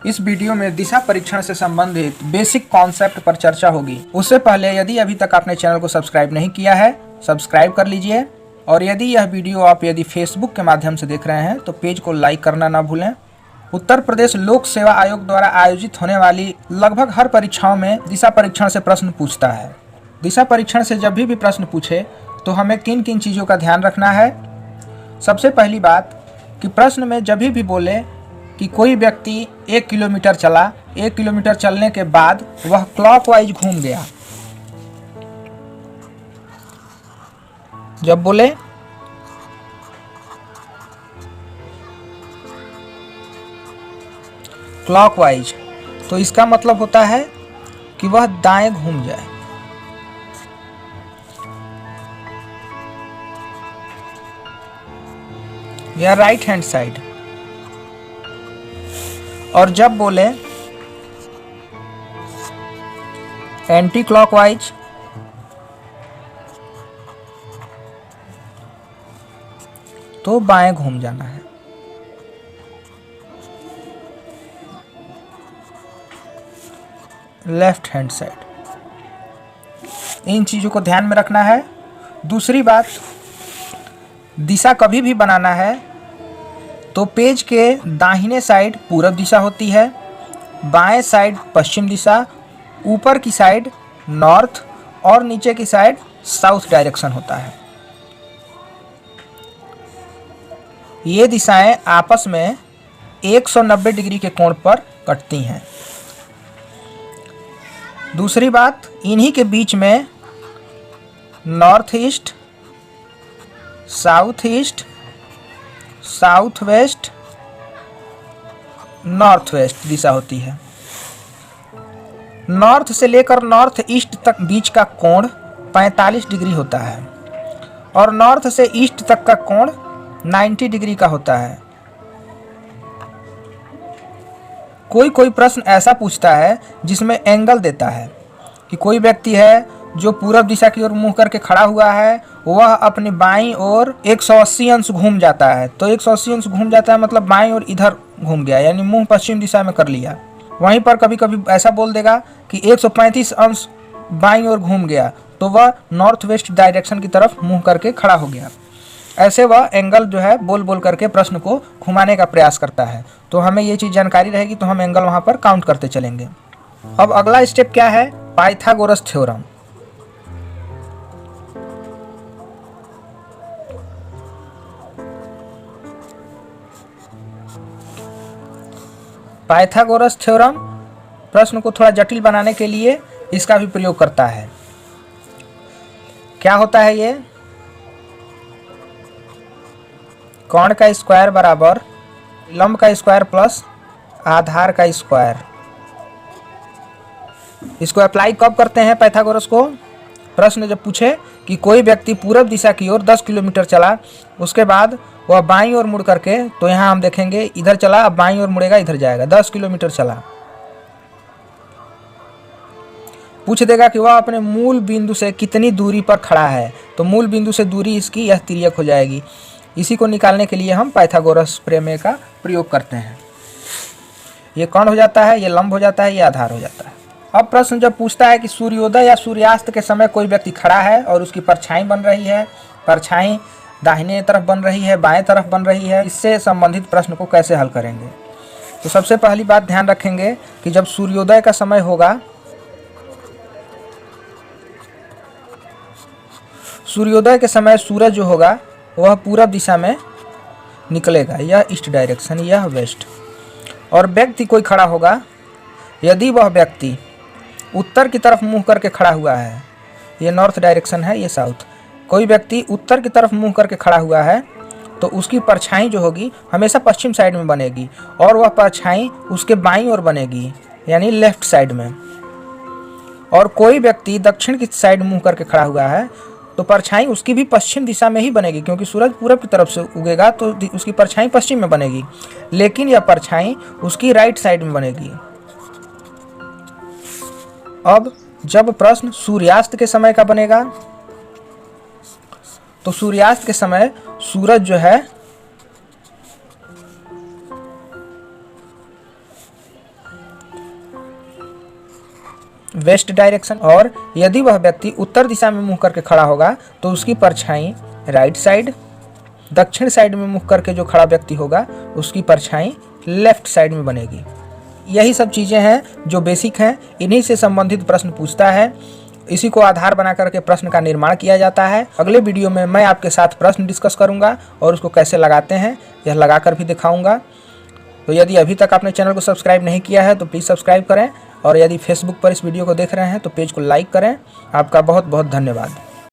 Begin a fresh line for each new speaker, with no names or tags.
इस वीडियो में दिशा परीक्षण से संबंधित बेसिक कॉन्सेप्ट पर चर्चा होगी। उससे पहले यदि अभी तक आपने चैनल को सब्सक्राइब नहीं किया है, सब्सक्राइब कर लीजिए। और यदि यह वीडियो आप फेसबुक के माध्यम से देख रहे हैं तो पेज को लाइक करना ना भूलें। उत्तर प्रदेश लोक सेवा आयोग द्वारा आयोजित होने वाली लगभग हर परीक्षाओं में दिशा परीक्षण से प्रश्न पूछता है। दिशा परीक्षण से जब भी प्रश्न पूछे तो हमें किन किन चीज़ों का ध्यान रखना है। सबसे पहली बात कि प्रश्न में जब भी बोले कि कोई व्यक्ति 1 किलोमीटर चला, 1 किलोमीटर चलने के बाद वह क्लॉकवाइज घूम गया। जब बोले क्लॉकवाइज तो इसका मतलब होता है कि वह दाएं घूम जाए। या राइट हैंड साइड। और जब बोले एंटी क्लॉकवाइज तो बाएं घूम जाना है। Left hand side. इन चीज़ों को ध्यान में रखना है। दूसरी बात, दिशा कभी भी बनाना है तो पेज के दाहिने साइड पूरब दिशा होती है, बाएं साइड पश्चिम दिशा, ऊपर की साइड नॉर्थ और नीचे की साइड साउथ डायरेक्शन होता है। ये दिशाएं आपस में 190 डिग्री के कोण पर कटती हैं। दूसरी बात, इन्हीं के बीच में north east, south east, south west, north west दिशा होती है। नॉर्थ से लेकर नॉर्थ ईस्ट तक बीच का कोण 45 डिग्री होता है और नॉर्थ से ईस्ट तक का कोण 90 डिग्री का होता है। कोई प्रश्न ऐसा पूछता है जिसमें एंगल देता है कि कोई व्यक्ति है जो पूरब दिशा की ओर मुंह करके खड़ा हुआ है, वह अपनी बाईं ओर 180 अंश घूम जाता है। तो 180 अंश घूम जाता है मतलब बाईं ओर इधर घूम गया, यानी मुंह पश्चिम दिशा में कर लिया। वहीं पर कभी कभी ऐसा बोल देगा कि 135 अंश बाईं ओर घूम गया, तो वह नॉर्थ वेस्ट डायरेक्शन की तरफ मुंह करके खड़ा हो गया। ऐसे वह एंगल जो है बोल बोल करके प्रश्न को घुमाने का प्रयास करता है। तो हमें ये चीज़ जानकारी रहेगी तो हम एंगल वहाँ पर काउंट करते चलेंगे। अब अगला स्टेप क्या है? Pythagoras theorem. पाइथागोरस थ्योरम प्रश्न को थोड़ा जटिल बनाने के लिए इसका भी प्रयोग करता है। क्या होता है ये? कोण का स्क्वायर बराबर लंब का स्क्वायर प्लस आधार का स्क्वायर। इसको अप्लाई कब करते हैं पाइथागोरस को? प्रश्न जब पूछे कि कोई व्यक्ति पूरब दिशा की ओर 10 किलोमीटर चला, उसके बाद वह बाईं ओर मुड़ करके, तो यहाँ हम देखेंगे इधर चला, अब बाईं ओर मुड़ेगा इधर जाएगा। 10 किलोमीटर चला, पूछ देगा कि वह अपने मूल बिंदु से कितनी दूरी पर खड़ा है। तो मूल बिंदु से दूरी इसकी यह तिर्यक हो जाएगी। इसी को निकालने के लिए हम पाइथागोरस प्रमेय का प्रयोग करते हैं। ये कोण हो जाता है, ये लंब हो जाता है, ये आधार हो जाता है। अब प्रश्न जब पूछता है कि सूर्योदय या सूर्यास्त के समय कोई व्यक्ति खड़ा है और उसकी परछाई बन रही है, परछाई दाहिने तरफ बन रही है, बाएं तरफ बन रही है, इससे संबंधित प्रश्न को कैसे हल करेंगे? तो सबसे पहली बात ध्यान रखेंगे कि जब सूर्योदय का समय होगा, सूर्योदय के समय सूरज जो होगा वह पूरब दिशा में निकलेगा, यह ईस्ट डायरेक्शन, यह वेस्ट। और व्यक्ति कोई खड़ा होगा, यदि वह व्यक्ति उत्तर की तरफ मुंह करके खड़ा हुआ है, ये नॉर्थ डायरेक्शन है, ये साउथ। कोई व्यक्ति उत्तर की तरफ मुंह करके खड़ा हुआ है तो उसकी परछाई जो होगी हमेशा पश्चिम साइड में बनेगी और वह परछाई उसके बाईं ओर बनेगी, यानी लेफ्ट साइड में। और कोई व्यक्ति दक्षिण की साइड मुंह करके खड़ा हुआ है तो परछाई उसकी भी पश्चिम दिशा में ही बनेगी, क्योंकि सूरज पूरब की तरफ से उगेगा तो उसकी परछाई पश्चिम में बनेगी, लेकिन यह परछाई उसकी राइट साइड में बनेगी। अब जब प्रश्न सूर्यास्त के समय का बनेगा, तो सूर्यास्त के समय सूरज जो है वेस्ट डायरेक्शन। और यदि वह व्यक्ति उत्तर दिशा में मुंह करके खड़ा होगा तो उसकी परछाई राइट साइड। दक्षिण साइड में मुंह करके जो खड़ा व्यक्ति होगा उसकी परछाई लेफ्ट साइड में बनेगी। यही सब चीज़ें हैं जो बेसिक हैं, इन्हीं से संबंधित प्रश्न पूछता है। इसी को आधार बना करके प्रश्न का निर्माण किया जाता है। अगले वीडियो में मैं आपके साथ प्रश्न डिस्कस करूंगा और उसको कैसे लगाते हैं यह लगा कर भी दिखाऊंगा। तो यदि अभी तक आपने चैनल को सब्सक्राइब नहीं किया है तो प्लीज़ सब्सक्राइब करें, और यदि फेसबुक पर इस वीडियो को देख रहे हैं तो पेज को लाइक करें। आपका बहुत बहुत धन्यवाद।